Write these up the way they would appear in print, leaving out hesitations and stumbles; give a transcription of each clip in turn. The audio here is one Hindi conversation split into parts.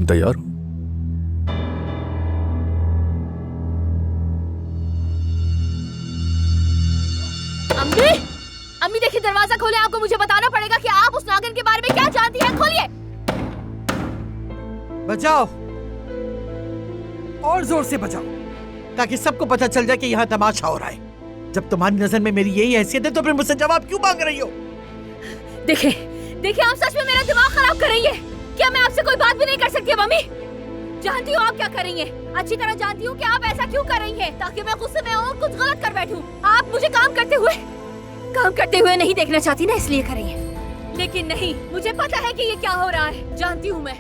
तैयार हूं। अम्मी, अम्मी देखिए दरवाजा खोले, आपको मुझे बताना पड़ेगा कि आप उस नागिन के बारे में क्या जानती हैं। खोलिए। बजाओ, और जोर से बजाओ, ताकि सबको पता चल जाए कि यहाँ तमाशा हो रहा है। जब तुम्हारी नजर में मेरी यही हैसियत है तो फिर मुझसे जवाब क्यों मांग रही हो? देखिए आप सच में मेरा दिमाग खराब कर रही है। क्या मैं आपसे कोई बात भी नहीं कर सकती मम्मी? जानती हूँ आप क्या कर रही हैं। अच्छी तरह जानती हूँ कि आप ऐसा क्यों कर रही हैं, ताकि मैं गुस्से में और कुछ गलत कर बैठूं। आप मुझे काम करते हुए नहीं देखना चाहती ना, इसलिए कर रही हैं। लेकिन नहीं, मुझे पता है कि ये क्या हो रहा है। जानती हूँ मैं,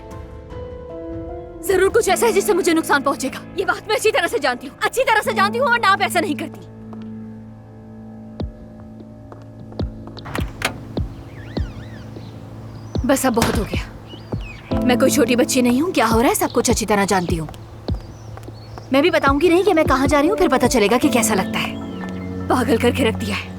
जरूर कुछ ऐसा है जिससे मुझे नुकसान पहुँचेगा। ये बात मैं अच्छी तरह से जानती हूँ, वरना आप ऐसा नहीं करती। बस अब बहुत हो गया। मैं कोई छोटी बच्ची नहीं हूँ। क्या हो रहा है सब कुछ अच्छी तरह जानती हूँ। मैं भी बताऊंगी नहीं कि मैं कहाँ जा रही हूँ, फिर पता चलेगा कि कैसा लगता है। पागल करके रख दिया है।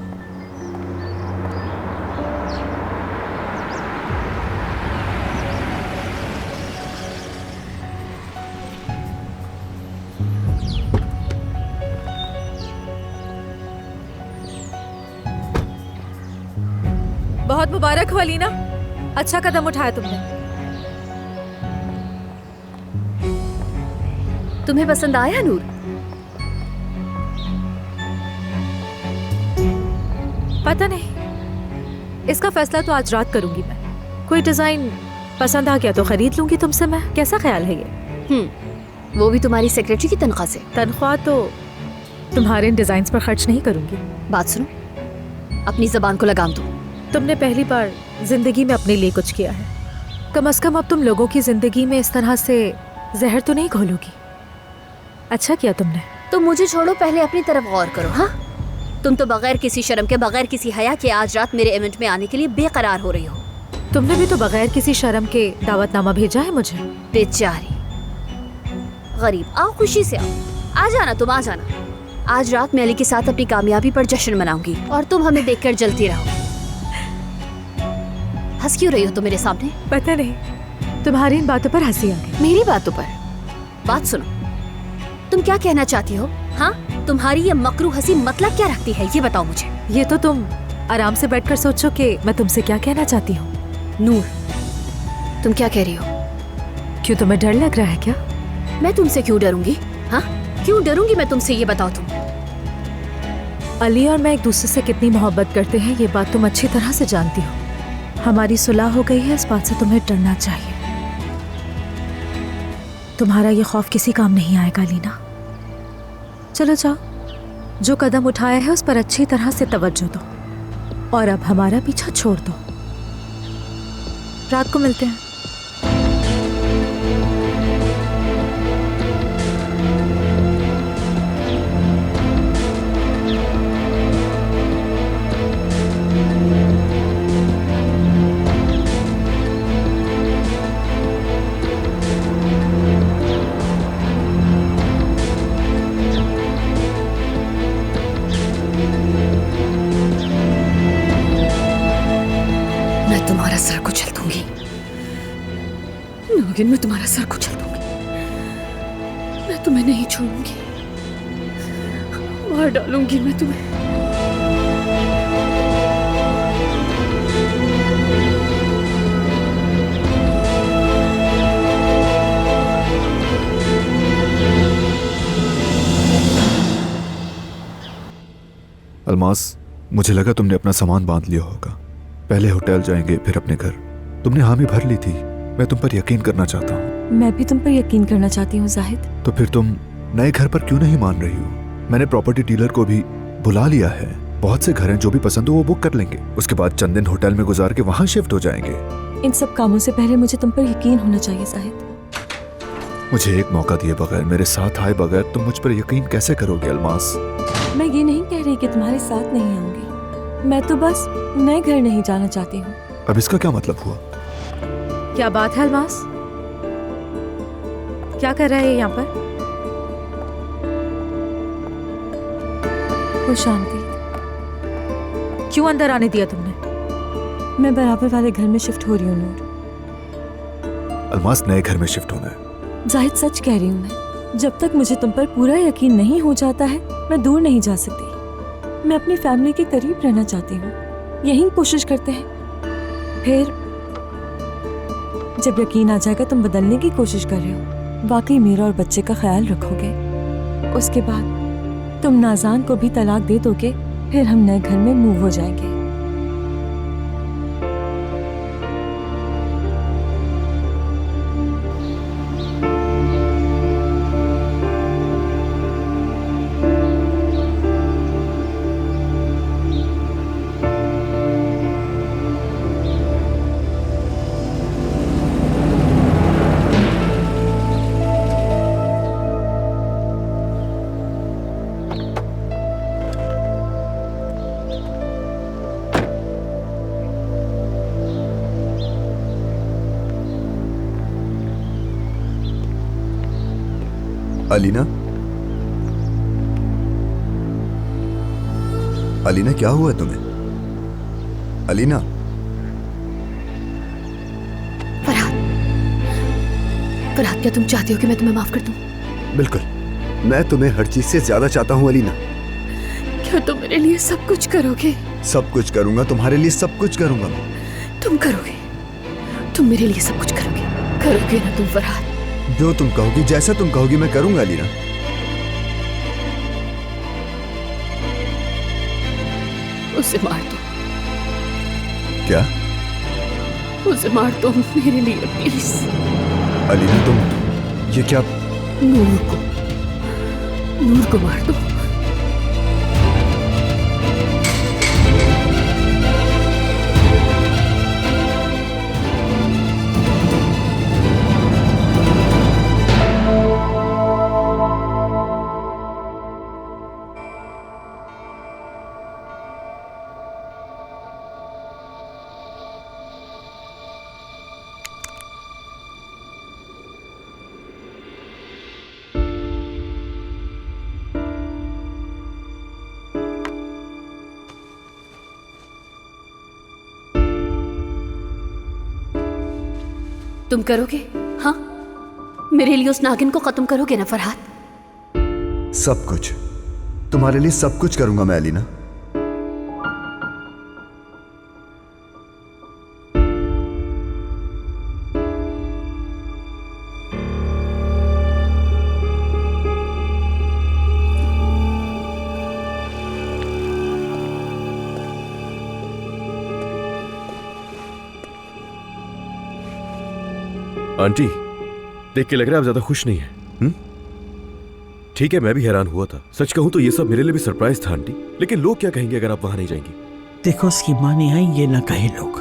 बहुत मुबारक हो अलीना, अच्छा कदम उठाया तुमने। तुम्हें पसंद आया नूर? पता नहीं, इसका फैसला तो आज रात करूंगी मैं। कोई डिजाइन पसंद आ गया तो खरीद लूंगी तुमसे मैं। कैसा ख्याल है ये? वो भी तुम्हारी सेक्रेटरी की तनख्वाह से। तनख्वाह तो तुम्हारे इन डिजाइन पर खर्च नहीं करूंगी। बात सुनो, अपनी जबान को लगाम दो। तुमने पहली बार जिंदगी में अपने लिए कुछ किया है। कम से कम अब तुम लोगों की जिंदगी में इस तरह से जहर तो नहीं घोलोगी। अच्छा किया तुमने। तुम मुझे छोड़ो, पहले अपनी तरफ गौर करो। हाँ, तुम तो बगैर किसी शर्म के, बगैर किसी हया के आज रात मेरे इवेंट में आने के लिए बेकरार हो रही हो। तुमने भी तो बगैर किसी शर्म के दावतनामा भेजा है मुझे। बेचारी गरीब, आओ खुशी से आओ। आ जाना, तुम आ जाना। आज रात मैं अली के साथ अपनी कामयाबी पर जश्न मनाऊंगी और तुम हमें देखकर जलती रहो। हंस क्यों रही हो तुम मेरे सामने? पता नहीं, तुम्हारी इन बातों पर हंसी आ गई। मेरी बातों पर? बात सुनो, तुम क्या कहना चाहती हो? हाँ, तुम्हारी ये मकरू हंसी मतलब क्या रखती है, ये बताओ मुझे। ये तो तुम आराम से बैठकर सोचो कि मैं तुमसे क्या कहना चाहती हूँ। नूर, तुम क्या कह रही हो? क्यों, तुम्हें डर लग रहा है क्या? मैं तुमसे क्यों डरूंगी? हाँ, क्यों डरूंगी मैं तुमसे, ये बताओ तुम। अली और मैं एक दूसरे से कितनी मोहब्बत करते हैं, ये बात तुम अच्छी तरह से जानती हो। हमारी सुलह हो गई है, इस बात से तुम्हें डरना चाहिए। तुम्हारा ये खौफ किसी काम नहीं आएगा लीना। चलो जाओ, जो कदम उठाया है उस पर अच्छी तरह से तवज्जो दो और अब हमारा पीछा छोड़ दो। रात को मिलते हैं। तुम्हारा सर कुचल दूंगी नागिन, मैं तुम्हारा सर कुचल दूंगी। मैं तुम्हें नहीं छोड़ूंगी, मार डालूंगी मैं तुम्हें। अलमास, मुझे लगा तुमने अपना सामान बांध लिया होगा। पहले होटल जाएंगे फिर अपने घर। तुमने हामी भर ली थी। मैं तुम पर यकीन करना चाहता हूँ। मैं भी तुम पर यकीन करना चाहती हूँ जाहिद। तो फिर तुम नए घर पर क्यों नहीं मान रही हो? मैंने प्रॉपर्टी डीलर को भी बुला लिया है। बहुत से घर हैं, जो भी पसंद हो वो बुक कर लेंगे। उसके बाद चंद दिन होटल में गुजार के वहाँ शिफ्ट हो जाएंगे। इन सब कामों से पहले मुझे तुम पर यकीन होना चाहिए जाहिद। मुझे एक मौका दिए बगैर, मेरे साथ आए बगैर तुम मुझ पर यकीन कैसे करोगे अलमास? मैं ये नहीं कह रही कि तुम्हारे साथ नहीं आऊंगी। मैं तो बस नए घर नहीं जाना चाहती हूँ। अब इसका क्या मतलब हुआ? क्या बात है अलमास, क्या कर रहा है यहाँ पर? खुश आमदीद। क्यों अंदर आने दिया तुमने? मैं बराबर वाले घर में शिफ्ट हो रही हूँ नूर। अलमास नए घर में शिफ्ट होना है। जाहिद सच कह रही हूँ मैं। जब तक मुझे तुम पर पूरा यकीन नहीं हो जाता है मैं दूर नहीं जा सकती। मैं अपनी फैमिली के करीब रहना चाहती हूँ। यही कोशिश करते हैं। फिर जब यकीन आ जाएगा तुम बदलने की कोशिश कर रहे हो, वाकई मेरा और बच्चे का ख्याल रखोगे, उसके बाद तुम नाज़ान को भी तलाक दे दोगे, फिर हम नए घर में मूव हो जाएंगे। अलीना, अलीना क्या हुआ तुम्हें? अलीना। फरहाद, फरहाद क्या तुम चाहती हो कि मैं तुम्हें माफ कर दूं? बिल्कुल, मैं तुम्हें हर चीज से ज्यादा चाहता हूँ अलीना। क्या तुम मेरे लिए सब कुछ करोगे? सब कुछ करूंगा, तुम्हारे लिए सब कुछ करूंगा। तुम करोगे, तुम मेरे लिए सब कुछ करोगे, करोगे ना तुम फरहाद? जो तुम कहोगी, जैसा तुम कहोगी मैं करूंगा अलीना। उसे मार दो। क्या? उसे मार दो मेरे लिए प्लीज। अलीना तुम ये क्या? नूर को मार दो। तुम करोगे? हाँ, मेरे लिए उस नागिन को खत्म करोगे ना फरहाद? सब कुछ, तुम्हारे लिए सब कुछ करूंगा मैं अलीना। आंटी, देख के लग रहा है आप ज्यादा खुश नहीं है। ठीक है, मैं भी हैरान हुआ था। सच कहूं तो ये सब मेरे लिए भी सरप्राइज था आंटी, लेकिन लोग क्या कहेंगे अगर आप वहां नहीं जाएंगी? देखो, उसकी माँ नहीं आई ये ना कहे लोग।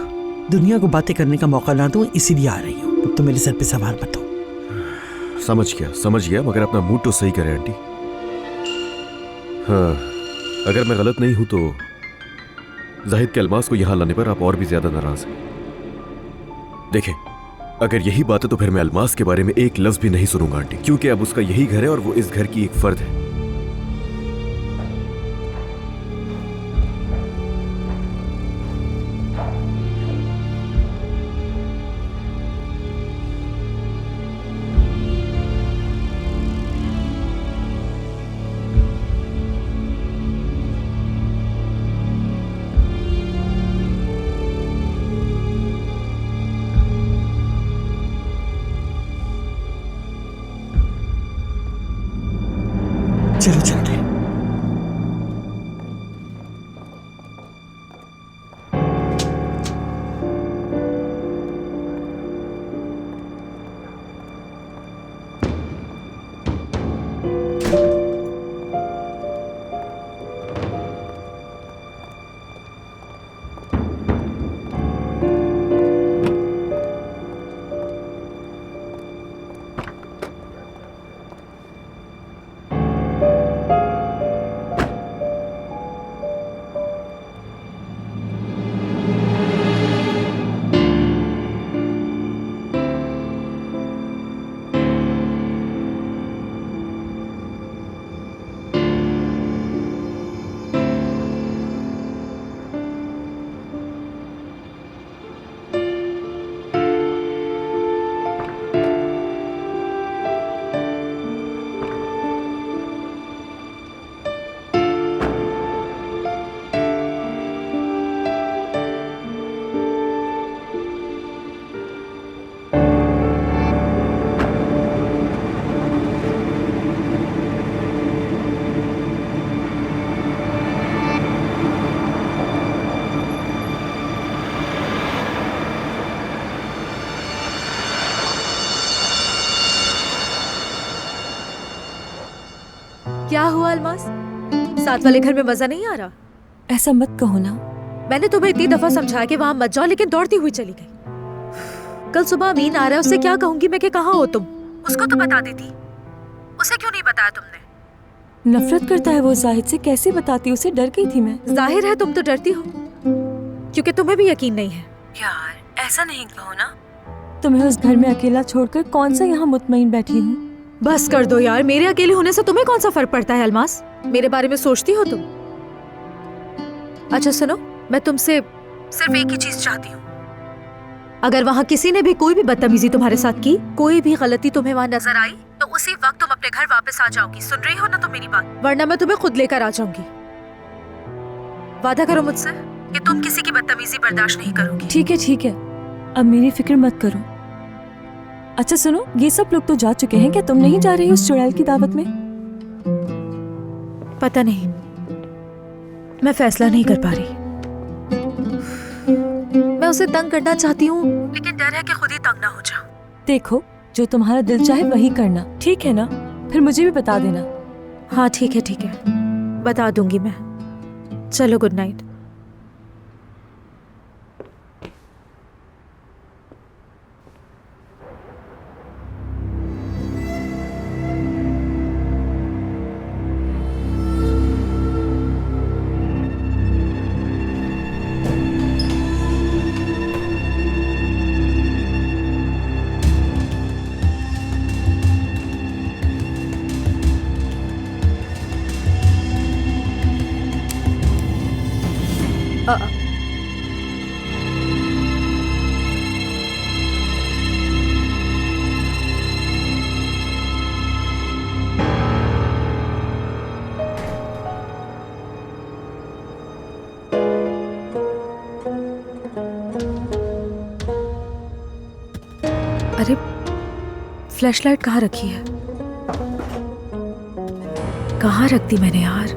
दुनिया को बातें करने का मौका ना दूं, इसीलिए आ रही हूँ। अब तो मेरे सर पे सवार मत हो। समझ गया, मगर अपना मूड तो सही करें आंटी। हाँ, अगर मैं गलत नहीं हूं तो जाहिद के अलमास को यहां लाने पर आप और भी ज्यादा नाराज हैं। देखें, अगर यही बात है तो फिर मैं अलमास के बारे में एक लफ्ज भी नहीं सुनूंगा आंटी, क्योंकि अब उसका यही घर है और वो इस घर की एक फर्द है। चलो चलते हैं। क्या हुआ अलमास? साथ वाले घर में मजा नहीं आ रहा? ऐसा मत कहो ना। मैंने तुम्हें इतनी दफा समझाया कि वहाँ मत जाओ, लेकिन दौड़ती हुई चली गई। कल सुबह अमीन आ रहा है, उससे क्या कहूंगी मैं कि कहाँ हो तुम? उसको तो बता देती, उसे क्यों नहीं बताया तुमने? नफरत करता है वो जाहिद से, कैसे बताती? उसे डर गई थी मैं। जाहिर है तुम तो डरती हो, क्योंकि तुम्हें भी यकीन नहीं है। यार ऐसा नहीं कहो ना। तुम्हें उस घर में अकेला छोड़कर कौन सा यहाँ मुतमईन बैठी हूँ। बस कर दो यार, मेरे अकेले होने से तुम्हें कौन सा फर्क पड़ता है अलमास? मेरे बारे में सोचती हो तुम? अच्छा सुनो, मैं तुमसे सिर्फ एक ही चीज चाहती हूँ। अगर वहाँ किसी ने भी कोई भी बदतमीजी तुम्हारे साथ की, कोई भी गलती तुम्हें वहाँ नजर आई, तो उसी वक्त तुम अपने घर वापस आ जाओगी। सुन रही हो ना तुम मेरी बात? वरना मैं तुम्हें खुद लेकर आ जाऊंगी। वादा करो मुझसे कि तुम किसी की बदतमीजी बर्दाश्त नहीं करोगी। ठीक है, अब मेरी फिक्र मत करो। अच्छा सुनो, ये सब लोग तो जा चुके हैं, क्या तुम नहीं जा रही उस चुड़ैल की दावत में? पता नहीं, मैं फैसला नहीं कर पा रही। मैं उसे तंग करना चाहती हूँ, लेकिन डर है कि खुद ही तंग ना हो जाऊं। देखो, जो तुम्हारा दिल चाहे वही करना, ठीक है ना? फिर मुझे भी बता देना। हाँ ठीक है, बता दूंगी मैं। चलो गुड नाइट। अरे फ्लैशलाइट कहाँ रखी है? कहाँ रख दी मैंने यार?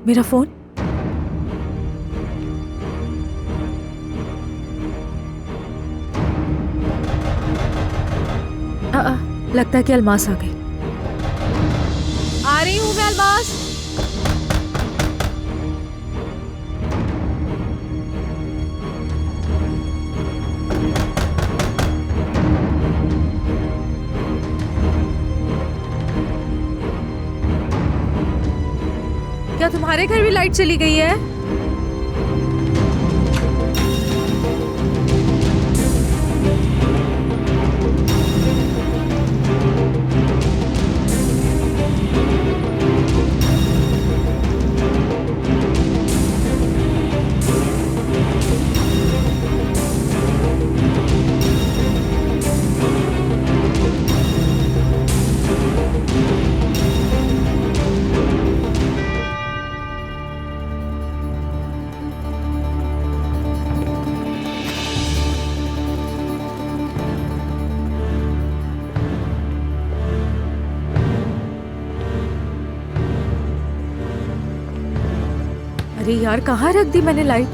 मेरा फोन? लगता है कि अलमास आ गई। आ रही हूँ मैं अलमास। क्या तुम्हारे घर भी लाइट चली गई है? अरे यार, कहाँ रख दी मैंने लाइट?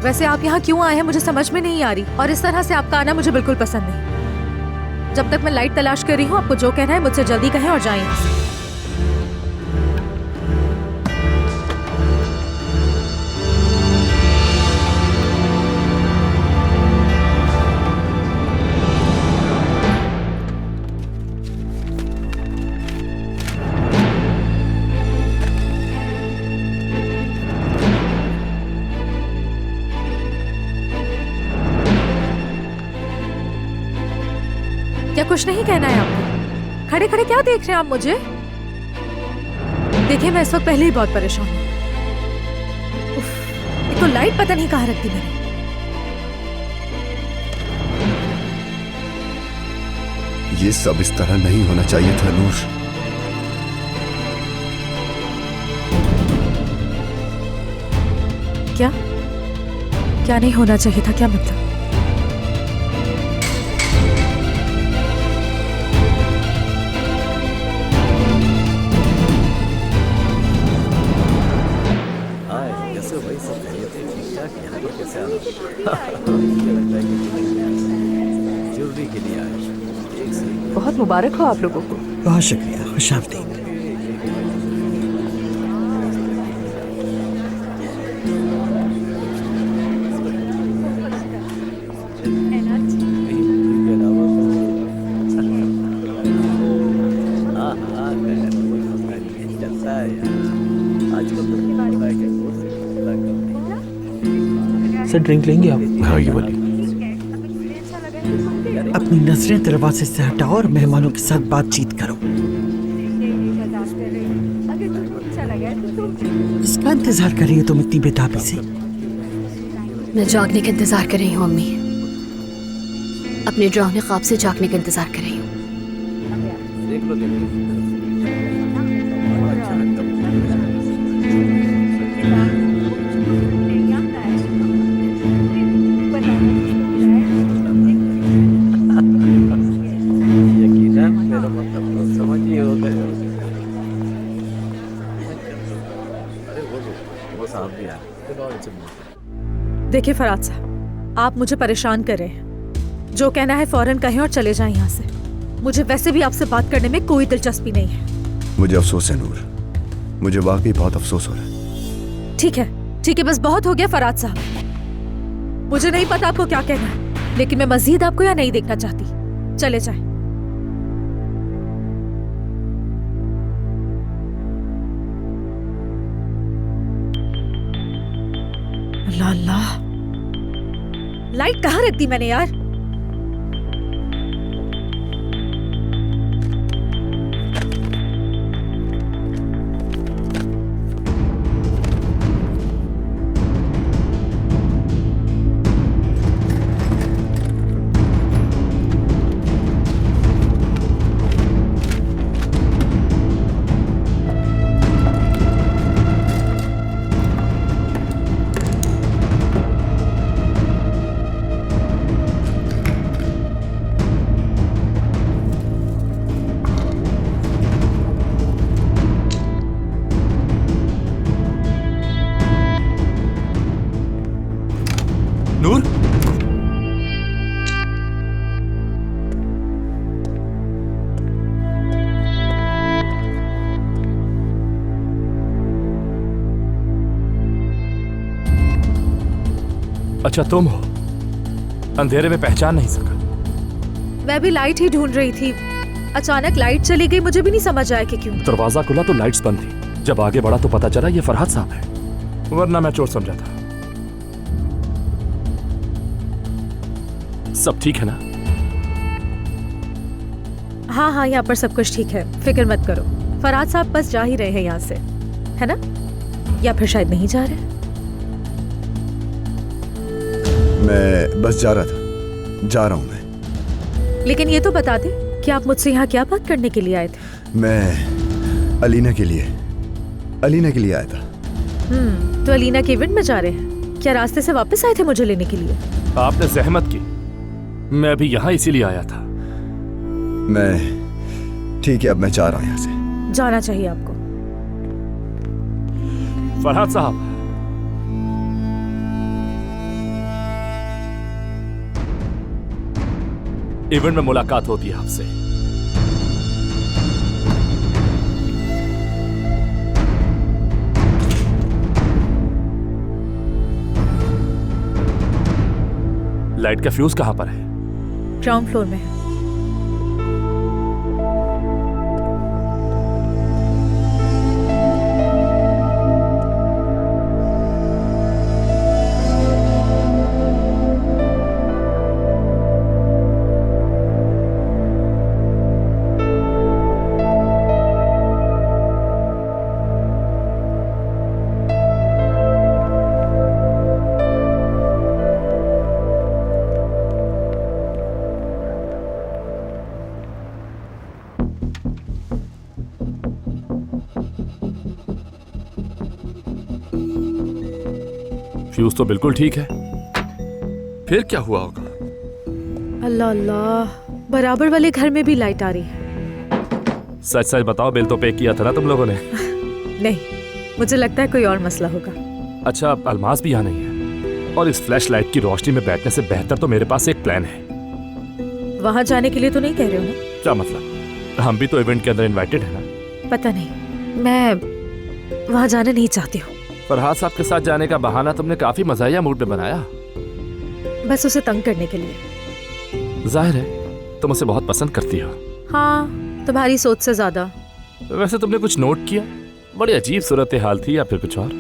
वैसे आप यहाँ क्यों आए हैं मुझे समझ में नहीं आ रही, और इस तरह से आपका आना मुझे बिल्कुल पसंद नहीं। जब तक मैं लाइट तलाश कर रही हूँ, आपको जो कहना है मुझसे जल्दी कहें और जाएं यहाँ से। क्या कुछ नहीं कहना है आपको? खड़े खड़े क्या देख रहे हैं आप मुझे? देखिए, मैं इस वक्त पहले ही बहुत परेशान हूँ। एक तो लाइट पता नहीं कहाँ रख दी मैंने। ये सब इस तरह नहीं होना चाहिए था नूर। क्या क्या नहीं होना चाहिए था? क्या मतलब? बहुत मुबारक हो आप लोगों को। बहुत शुक्रिया, खुश आमदीद। सर ड्रिंक लेंगे आप? हाँ ये वाली। अपनी नजरें दरवाजे से हटाओ और मेहमानों के साथ बातचीत करो। इसका इंतजार कर रही हो तुम इतनी बेताबी से? मैं जागने का इंतजार कर रही हूँ अम्मी। अपने डरावने ख्वाब से जागने का इंतजार कर रही हूँ। देखिए फराज साहब, आप मुझे परेशान कर रहे हैं। जो कहना है फौरन कहें और चले जाएं यहाँ से। मुझे वैसे भी आपसे बात करने में कोई दिलचस्पी नहीं है। मुझे अफसोस है नूर, मुझे वाकई बहुत अफसोस हो रहा है। ठीक है, बस बहुत हो गया फराज साहब। मुझे नहीं पता आपको क्या कहना है, लेकिन मैं मजीद आपको यहाँ नहीं देखना चाहती। चले जाएं। अल्लाह अल्लाह, लाइट कहाँ रख दी मैंने यार? नूर, अच्छा तुम हो। अंधेरे में पहचान नहीं सका। मैं भी लाइट ही ढूंढ रही थी, अचानक लाइट चली गई। मुझे भी नहीं समझ आया कि क्यों। दरवाजा खुला तो लाइट्स बंद थी। जब आगे बढ़ा तो पता चला ये फरहाद साहब है, वरना मैं चोर समझा था। सब ठीक है ना? हाँ हाँ, यहाँ पर सब कुछ ठीक है, फिक्र मत करो। फरहाद साहब बस जा ही रहे हैं यहाँ से, है ना? या फिर शायद नहीं जा रहे। मैं बस जा रहा हूँ मैं। लेकिन ये तो बता दे कि आप मुझसे यहाँ क्या बात करने के लिए आए थे? मैं अलीना के लिए आया था। तो अलीना के इवेंट में जा रहे हैं क्या? रास्ते से वापस आए थे मुझे लेने के लिए? आपने जहमत की, मैं भी यहाँ इसीलिए आया था। मैं ठीक है, अब मैं जा रहा हूँ यहाँ से। जाना चाहिए आपको। फरहाद साहब, इवेंट में मुलाकात होती है आपसे। लाइट का फ्यूज कहां पर है? ग्राउंड फ्लोर में है। फ्यूज तो बिल्कुल ठीक है, फिर क्या हुआ होगा? अल्लाह अल्लाह, बराबर वाले घर में भी लाइट आ रही है। सच सच बताओ, बिल तो पे किया था ना तुम लोगों ने? नहीं, मुझे लगता है कोई और मसला होगा। अच्छा, अलमास भी यहाँ नहीं है, और इस फ्लैश लाइट की रोशनी में बैठने से बेहतर तो मेरे पास एक प्लान है। वहां जाने के लिए तो नहीं कह रहे हो ना? क्या मतलब? हम भी तो इवेंट के अंदर इनवाइटेड है ना। पता नहीं, मैं वहां जाना नहीं चाहती हूँ। फरहाद साहब के साथ जाने का बहाना तुमने काफी मजाया मूड में बनाया। बस उसे तंग करने के लिए। जाहिर है तुम उसे बहुत पसंद करती हो। हाँ, तुम्हारी सोच से ज्यादा। वैसे तुमने कुछ नोट किया? बड़ी अजीब सूरत हाल थी, या फिर कुछ और?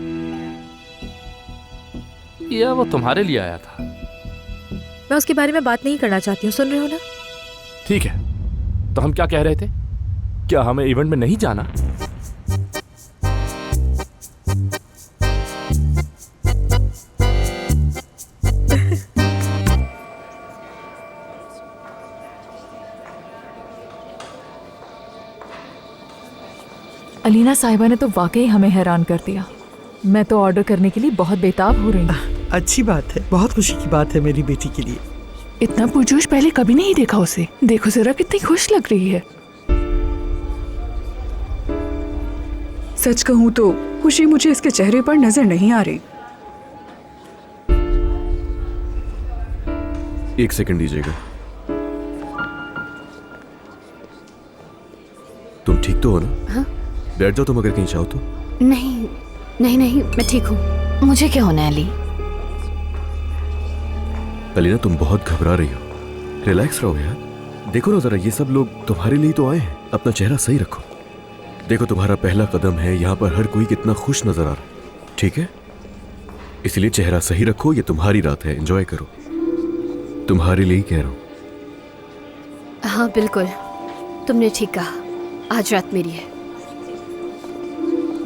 या वो तुम्हारे लिए आया था? मैं उसके बारे में बात नहीं करना चाहती हूँ, सुन रहे हो ना? ठीक है, तो हम क्या कह रहे थे? क्या हमें इवेंट में नहीं जाना? अलीना साहिबा ने तो वाकई हमें हैरान कर दिया। मैं तो ऑर्डर करने के लिए बहुत बेताब हो रही हूँ। अच्छी बात है, बहुत खुशी की बात है मेरी बेटी के लिए। इतना पुरजोश पहले कभी नहीं देखा उसे। देखो जरा कितनी खुश लग रही है। सच कहूँ तो खुशी मुझे इसके चेहरे पर नजर नहीं आ रही। एक सेकंड दीजिएगा। तुम ठीक तो हो ना? हाँ? बैठ जाओ तुम अगर कहीं चाहो तो। नहीं नहीं नहीं, मैं ठीक हूँ। मुझे क्या होना है अली? अलीना तुम बहुत घबरा रही हो। रिलैक्स रहो यार। देखो ना जरा, ये सब लोग तुम्हारे लिए तो आए हैं। अपना चेहरा सही रखो। देखो तुम्हारा पहला कदम है, यहाँ पर हर कोई कितना खुश नजर आ रहा है। ठीक है, इसलिए चेहरा सही रखो। ये तुम्हारी रात है, एंजॉय करो। तुम्हारे लिए ही कह रहा हूँ। हाँ बिल्कुल, तुमने ठीक कहा। आज रात मेरी है,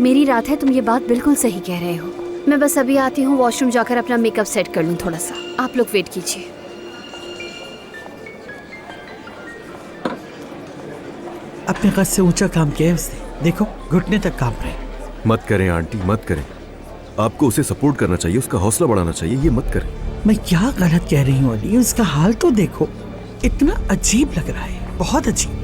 मेरी रात है। तुम ये बात बिल्कुल सही कह रहे हो। मैं बस अभी आती हूँ, वॉशरूम जाकर अपना मेकअप सेट कर लूँ थोड़ा सा। आप लोग वेट कीजिए। अपने कद से ऊंचा काम किया है उसने, देखो घुटने तक काम रहे। मत करें आंटी, मत करें। आपको उसे सपोर्ट करना चाहिए, उसका हौसला बढ़ाना चाहिए। ये मत करें। मैं क्या गलत कह रही हूँ अली? उसका हाल तो देखो, इतना अजीब लग रहा है, बहुत अजीब।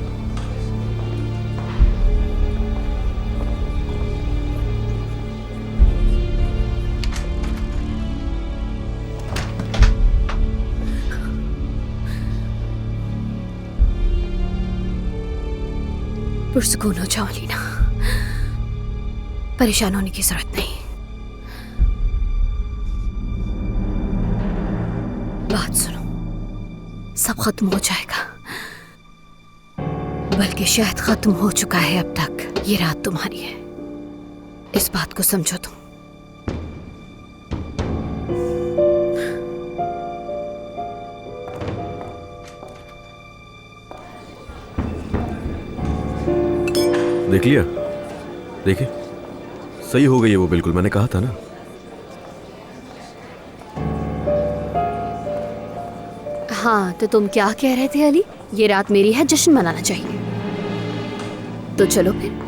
पुरसुकून हो जाओ लीना, परेशान होने की जरूरत नहीं। बात सुनो, सब खत्म हो जाएगा, बल्कि शायद खत्म हो चुका है अब तक। ये रात तुम्हारी है, इस बात को समझो तुम। देख लिया? देखे, सही हो गई है वो, बिल्कुल मैंने कहा था ना। हाँ, तो तुम क्या कह रहे थे अली? ये रात मेरी है, जश्न मनाना चाहिए। तो चलो फिर।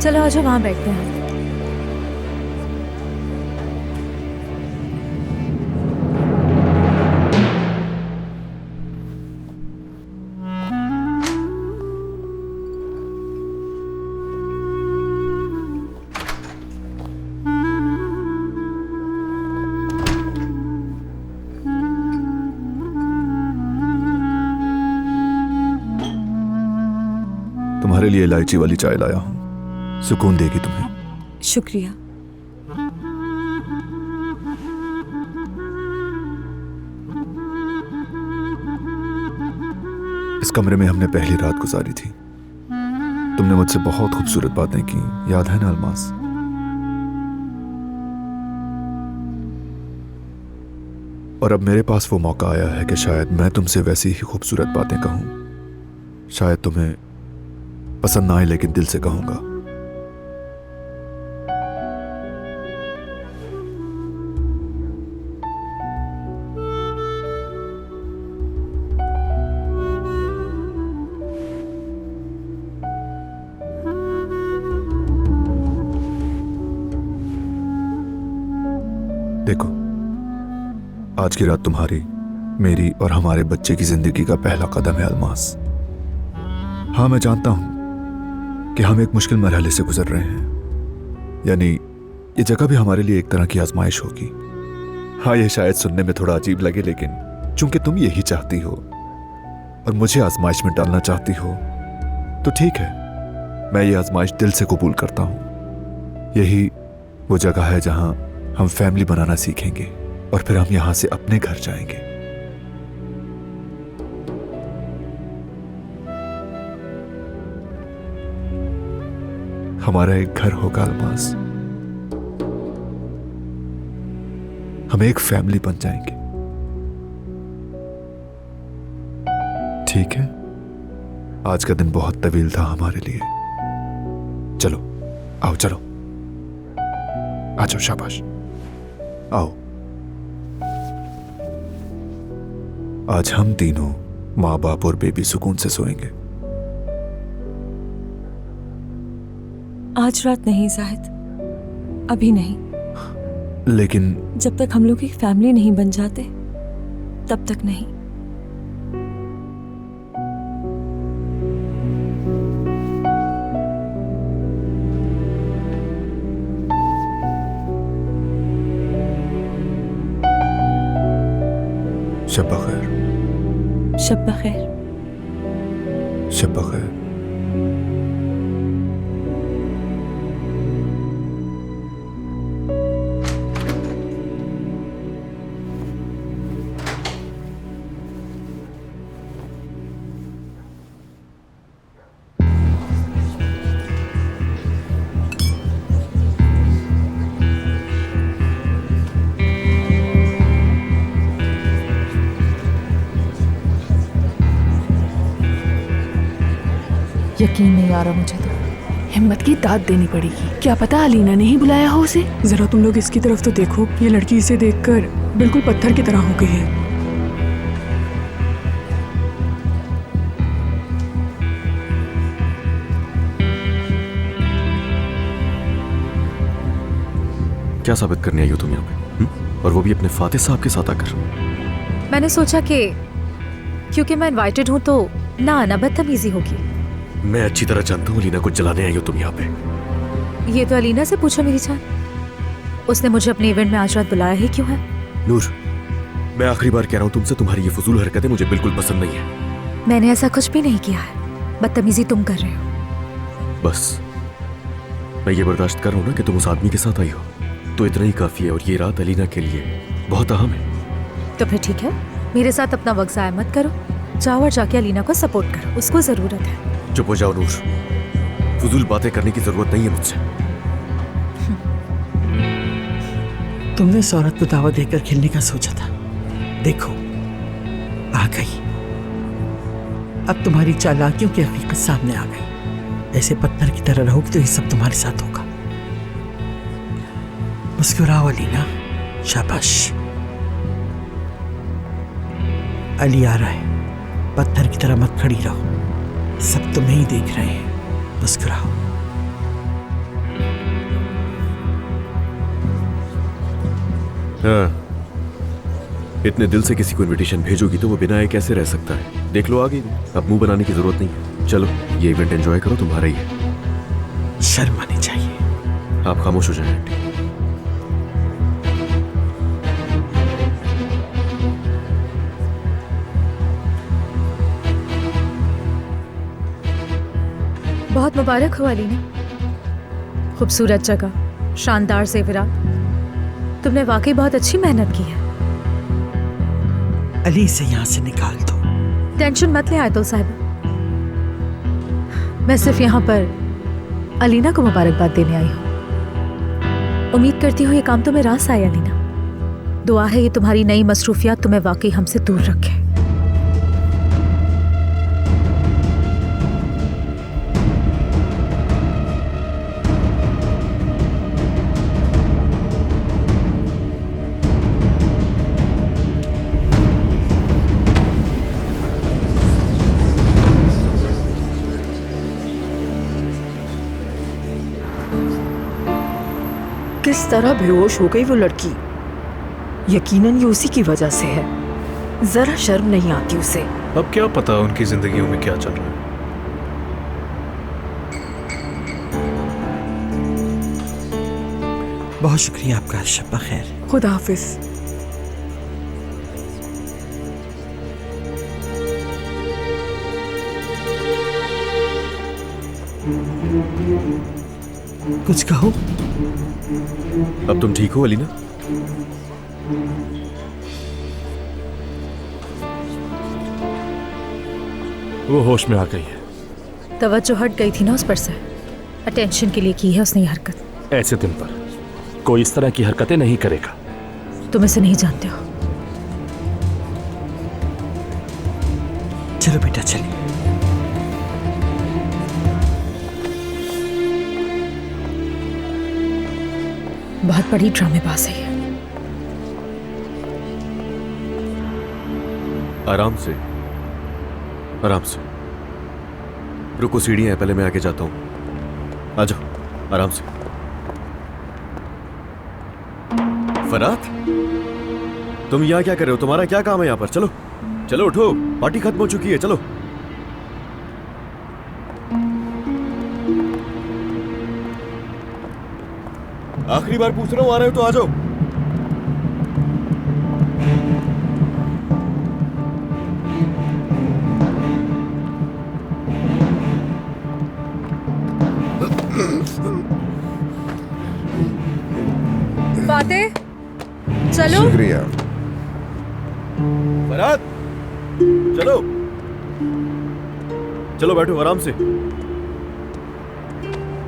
चलो आज वहां बैठते हैं। तुम्हारे लिए इलायची वाली चाय लाया हूं, सुकून देगी तुम्हें। शुक्रिया। इस कमरे में हमने पहली रात गुजारी थी। तुमने मुझसे बहुत खूबसूरत बातें की, याद है ना अलमास? और अब मेरे पास वो मौका आया है कि शायद मैं तुमसे वैसी ही खूबसूरत बातें कहूं। शायद तुम्हें पसंद ना आए, लेकिन दिल से कहूंगा। देखो, आज की रात तुम्हारी, मेरी और हमारे बच्चे की जिंदगी का पहला कदम है अल्मास। हाँ, मैं जानता हूं कि हम एक मुश्किल मरहले से गुजर रहे हैं, यानी ये जगह भी हमारे लिए एक तरह की आजमाइश होगी। हाँ, ये शायद सुनने में थोड़ा अजीब लगे, लेकिन चूंकि तुम यही चाहती हो और मुझे आजमाइश में डालना चाहती हो, तो ठीक है, मैं ये आजमाइश दिल से कबूल करता हूं। यही वो जगह है जहां हम फैमिली बनाना सीखेंगे और फिर हम यहां से अपने घर जाएंगे। हमारा एक घर होगा अल्मास, हम एक फैमिली बन जाएंगे। ठीक है, आज का दिन बहुत तवील था हमारे लिए। चलो, आओ, चलो, आ जाओ, शाबाश, आओ। आज हम तीनों माँ बाप और बेबी सुकून से सोएंगे। आज रात नहीं जाहिद, अभी नहीं। लेकिन जब तक हम लोग एक फैमिली नहीं बन जाते तब तक नहीं। शब बखैर। शब बखैर। शब बखैर। यकीन नहीं आ रहा मुझे तो। हिम्मत की दाद देनी पड़ेगी। क्या पता अलीना ने ही बुलाया हो उसे। जरा तुम लोग इसकी तरफ तो देखो, ये लड़की इसे देखकर बिल्कुल पत्थर की तरह हो गई है। क्या साबित करने आई हो तुम यहाँ पे? और वो भी अपने फातिह साहब के साथ आकर। मैंने सोचा कि क्योंकि मैं इनवाइटेड हूं तो ना आना बदतमीजी होगी। मैं अच्छी तरह जानता हूँ अलीना को जलाने आई हो तुम यहाँ पे। ये तो अलीना से पूछो मेरी जान, उसने मुझे अपने इवेंट में आज रात बुलाया ही क्यों है? नूर, मैं आखिरी बार कह रहा हूँ तुमसे, तुम्हारी ये फजूल हरकतें मुझे बिल्कुल पसंद नहीं है। मैंने ऐसा कुछ भी नहीं किया है, बदतमीजी तुम कर रहे हो। बस मैं ये बर्दाश्त कर रहा हूँ ना कि तुम उस आदमी के साथ आई हो, तो इतना ही काफी है। और ये रात अलीना के लिए बहुत अहम है। तो फिर ठीक है, मेरे साथ अपना वक्त ज़ाया मत करो, जाओ और जाके अलीना को सपोर्ट करो, उसको जरूरत है। चुप हो जाओ नूर, फजूल बातें करने की जरूरत नहीं है मुझसे। तुमने इस औरत को दावा देकर खेलने का सोचा था, देखो आ गई। अब तुम्हारी चालाकियों की हकीकत सामने आ गई। ऐसे पत्थर की तरह रहोगे तो ये सब तुम्हारे साथ होगा। मुस्कुराओ अलीना, शाबाश। अली आ रहा है, पत्थर की तरह मत खड़ी रहो, सब तुम्हें ही देख रहे हैं। मुस्कुराओ। हाँ, इतने दिल से किसी को इनविटेशन भेजोगी तो वो बिना आए कैसे रह सकता है? देख लो आ गई, अब मुंह बनाने की जरूरत नहीं है। चलो ये इवेंट एंजॉय करो, तुम्हारा ही है। शर्म आनी चाहिए। आप खामोश हो जाए आंटी। बहुत मुबारक हो अलीना, खूबसूरत जगह, शानदार ज़ेवरात, तुमने वाकई बहुत अच्छी मेहनत की है। अली से यहाँ से निकाल दो। टेंशन मत ले आयतुल साहिबा, मैं सिर्फ यहाँ पर अलीना को मुबारकबाद देने आई हूँ। उम्मीद करती हूँ ये काम तुम्हें रास आए अलीना। दुआ है ये तुम्हारी नई मसरूफियात तुम्हें वाकई हमसे दूर रखे। किस तरह बेहोश हो गई वो लड़की। यकीनन ये उसी की वजह से है। जरा शर्म नहीं आती उसे। अब क्या पता उनकी जिंदगियों में क्या चल रहा है। बहुत शुक्रिया आपका, शब्बा खैर। खुदा हाफिज। कुछ कहो। अब तुम ठीक हो अलीना? वो होश में आ गई है। तवज्जो हट गई थी ना उस पर से। अटेंशन के लिए की है उसने ये हरकत। ऐसे दिन पर कोई इस तरह की हरकतें नहीं करेगा। तुम इसे नहीं जानते हो। चलो बेटा चलिए। बहुत बड़ी ड्रामेबाज है ये। आराम से, आराम से। रुको, सीढ़ियां हैं, पहले मैं आके जाता हूं। आ जाओ, आराम से। फरात, तुम यहां क्या कर रहे हो? तुम्हारा क्या काम है यहां पर? चलो चलो, उठो, पार्टी खत्म हो चुकी है, चलो। आखिरी बार पूछ रहा हूं, आ रहे हो तो आ जाओ। फातेह, चलो। शुक्रिया। फरात, चलो चलो, बैठो आराम से।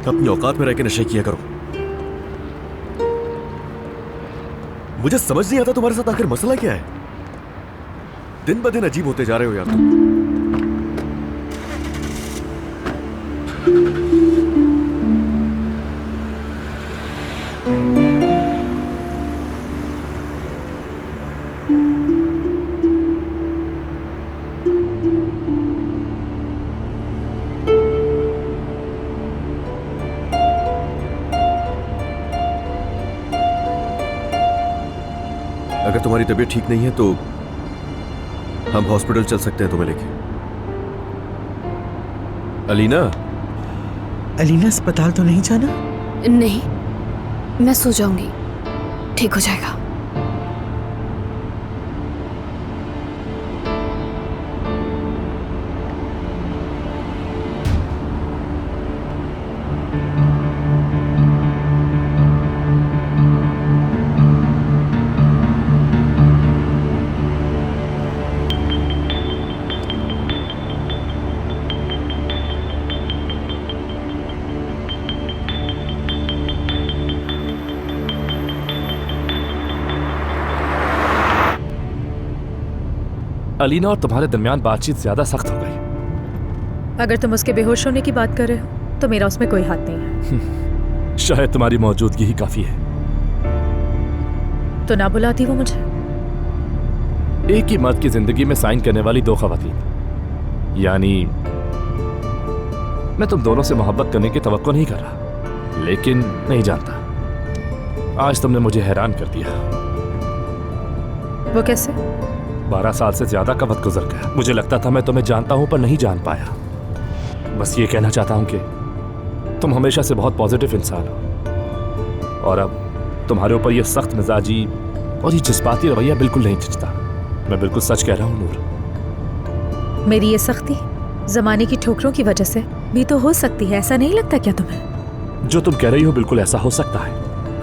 अपनी औकात में रह के नशे किया करो। मुझे समझ नहीं आता तुम्हारे साथ आखिर मसला क्या है। दिन ब दिन अजीब होते जा रहे हो यार तुम। अगर तुम्हारी तबीयत ठीक नहीं है तो हम हॉस्पिटल चल सकते हैं तुम्हें लेके। अलीना, अलीना अस्पताल तो नहीं जाना? नहीं, मैं सो जाऊंगी, ठीक हो जाएगा। अलीना और तुम्हारे दरमियान बातचीत ज्यादा सख्त हो गई। अगर तुम उसके बेहोश होने की बात कर रहे हो तो मेरा उसमें कोई हाथ नहीं है। शायद तुम्हारी मौजूदगी ही काफी है। तो ना बुलाती वो मुझे। एक ही मर्द की जिंदगी में साइन करने वाली दो खवातीन, यानी मैं तुम दोनों से मोहब्बत करने की तवक्को नहीं कर रहा, लेकिन नहीं जानता। आज तुमने मुझे हैरान कर दिया। वो कैसे? 12 साल से ज्यादा का वक्त गुजर गया। मुझे लगता था मैं तुम्हें जानता हूं, पर नहीं जान पाया। बस ये कहना चाहता हूं कि तुम हमेशा से बहुत पॉजिटिव इंसान हो, और अब तुम्हारे ऊपर यह सख्त मिजाजी और ये जज्बाती रवैया बिल्कुल नहीं जचता। मैं बिल्कुल सच कह रहा हूं नूर। मेरी ये सख्ती जमाने की ठोकरों की वजह से भी तो हो सकती है, ऐसा नहीं लगता क्या तुम्हें? जो तुम कह रही हो बिल्कुल ऐसा हो सकता है।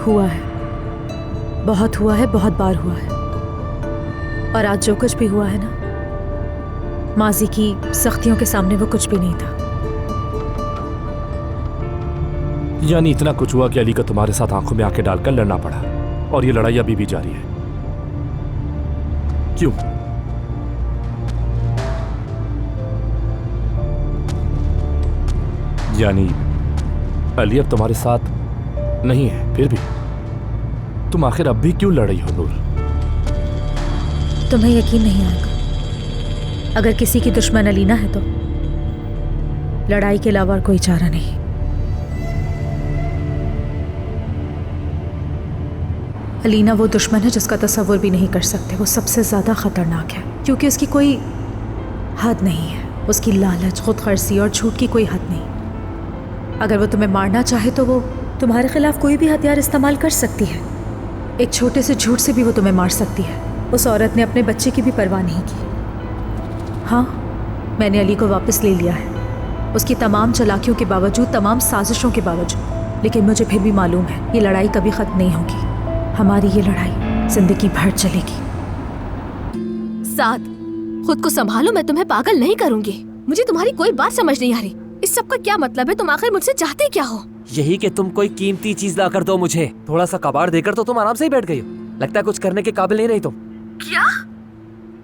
हुआ है, बहुत हुआ है, बहुत बार हुआ है। और आज जो कुछ भी हुआ है ना, माजी की सख्तियों के सामने वो कुछ भी नहीं था। यानी इतना कुछ हुआ कि अली का तुम्हारे साथ आंखों में आंखें डालकर लड़ना पड़ा, और ये लड़ाई अभी भी जारी है। क्यों? यानी अली अब तुम्हारे साथ नहीं है, फिर भी तुम आखिर अब भी क्यों लड़ रही हो नूर? तुम्हें यकीन नहीं आएगा, अगर किसी की दुश्मन अलीना है तो लड़ाई के अलावा और कोई चारा नहीं। अलीना वो दुश्मन है जिसका तसव्वुर भी नहीं कर सकते। वो सबसे ज़्यादा ख़तरनाक है क्योंकि उसकी कोई हद नहीं है। उसकी लालच, खुदगर्जी और झूठ की कोई हद नहीं। अगर वो तुम्हें मारना चाहे तो वो तुम्हारे खिलाफ कोई भी हथियार इस्तेमाल कर सकती है। एक छोटे से झूठ से भी वो तुम्हें मार सकती है। उस औरत ने अपने बच्चे की भी परवाह नहीं की। हाँ, मैंने अली को वापस ले लिया है, उसकी तमाम चालाकियों के बावजूद, तमाम साजिशों के बावजूद। लेकिन मुझे फिर भी मालूम है ये लड़ाई कभी ख़त्म नहीं होगी। हमारी ये लड़ाई जिंदगी भर चलेगी। साथ खुद को संभालो, मैं तुम्हें पागल नहीं करूंगी। मुझे तुम्हारी कोई बात समझ नहीं आ रही। इस सब का क्या मतलब है? तुम आखिर मुझसे चाहते क्या हो? यही कि तुम कोई कीमती चीज ला कर दो मुझे। थोड़ा सा कबाड़ देकर तो तुम आराम से ही बैठ गई हो। लगता है कुछ करने के काबिल नहीं रही तुम। क्या?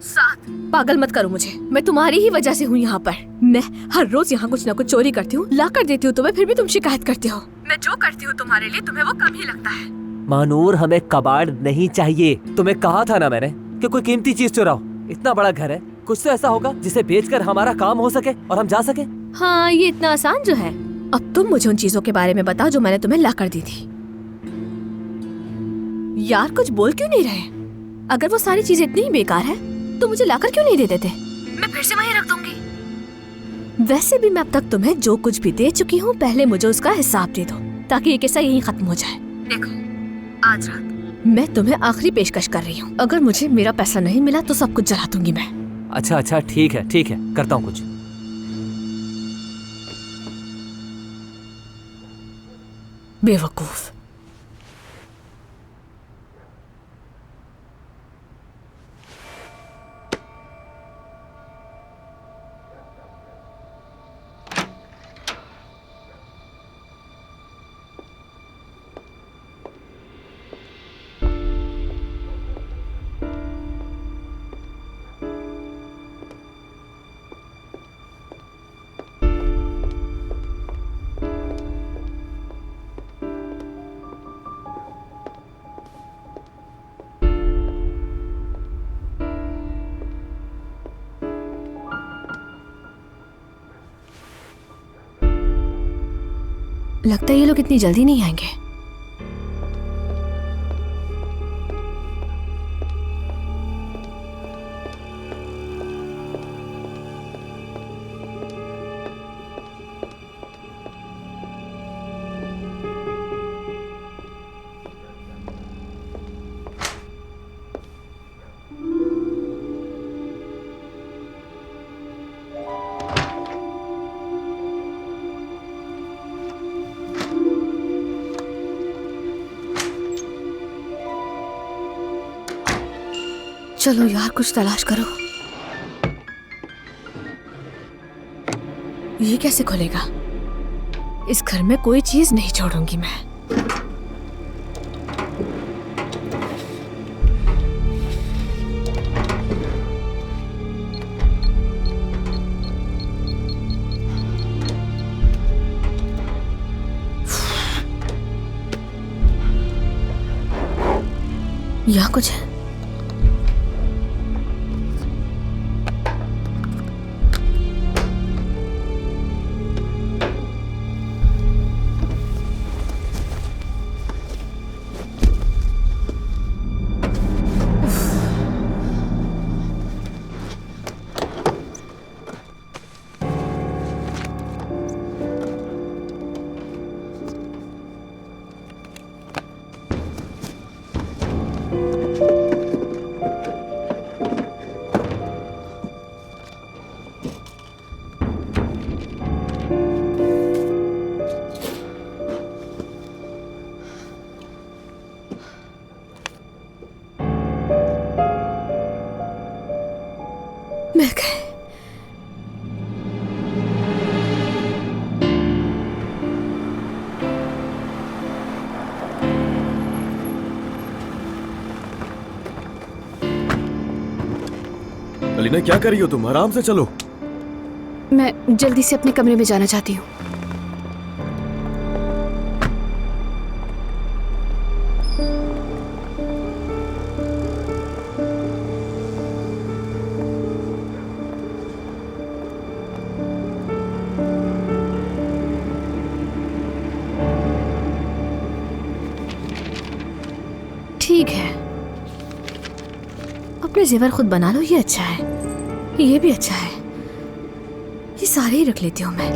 साथ पागल मत करो मुझे। मैं तुम्हारी ही वजह से हूँ यहाँ पर। मैं हर रोज यहाँ कुछ न कुछ चोरी करती हूँ, ला कर देती हूँ तुम्हें, फिर भी तुम शिकायत करते हो। मैं जो करती हूँ तुम्हारे लिए तुम्हें वो कम ही लगता है। मानूर, हमें कबाड़ नहीं चाहिए। तुम्हें कहा था ना मैंने कि कोई कीमती चीज चुराओ। इतना बड़ा घर है, कुछ तो ऐसा होगा जिसे बेचकर हमारा काम हो सके और हम जा सके। हाँ, ये इतना आसान जो है। अब तुम मुझे उन चीजों के बारे में बताओ जो मैंने तुम्हें ला कर दी थी। यार कुछ बोल क्यों नहीं रहे? अगर वो सारी चीजें इतनी ही बेकार है तो मुझे लाकर क्यों नहीं दे देते? मैं फिर से वहीं रख दूंगी। वैसे भी मैं अब तक तुम्हें जो कुछ भी दे चुकी हूँ, पहले मुझे उसका हिसाब दे दो ताकि ये किस्सा यहीं खत्म हो जाए। देखो, आज रात मैं तुम्हें आखिरी पेशकश कर रही हूँ। अगर मुझे मेरा पैसा नहीं मिला तो सब कुछ जला दूंगी मैं। अच्छा, ठीक है, करता हूँ कुछ। बेवकूफ। लगता है ये लोग इतनी जल्दी नहीं आएंगे। चलो यार, कुछ तलाश करो। ये कैसे खुलेगा? इस घर में कोई चीज नहीं छोड़ूंगी मैं। यहाँ कुछ है? मिल गए। अलीना, क्या कर रही हो तुम? आराम से चलो। मैं जल्दी से अपने कमरे में जाना चाहती हूँ। ठीक है, अपने जेवर खुद बना लो, ये अच्छा है, ये भी अच्छा है, ये सारे ही रख लेती हूँ मैं।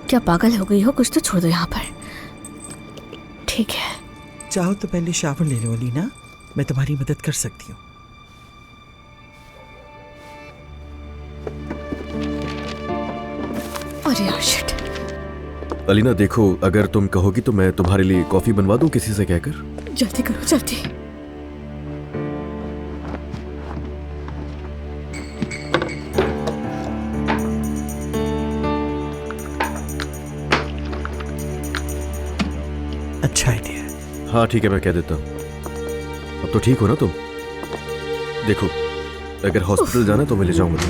क्या पागल हो गई हो? कुछ तो छोड़ दो यहाँ पर। ठीक है, चाहो तो पहले शावर ले लो अलीना, मैं तुम्हारी मदद कर सकती हूँ। अरे यार शिट। अलीना देखो, अगर तुम कहोगी तो मैं तुम्हारे लिए कॉफी बनवा दूं किसी से कहकर। जल्दी करो, जल्दी। अच्छा आइडिया है। हाँ ठीक है, मैं कह देता हूँ। अब तो ठीक हो ना तुम? देखो, अगर हॉस्पिटल जाना तो मैं ले जाऊंगा।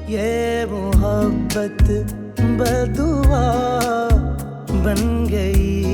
ये मोहब्बत बदुआ बन गई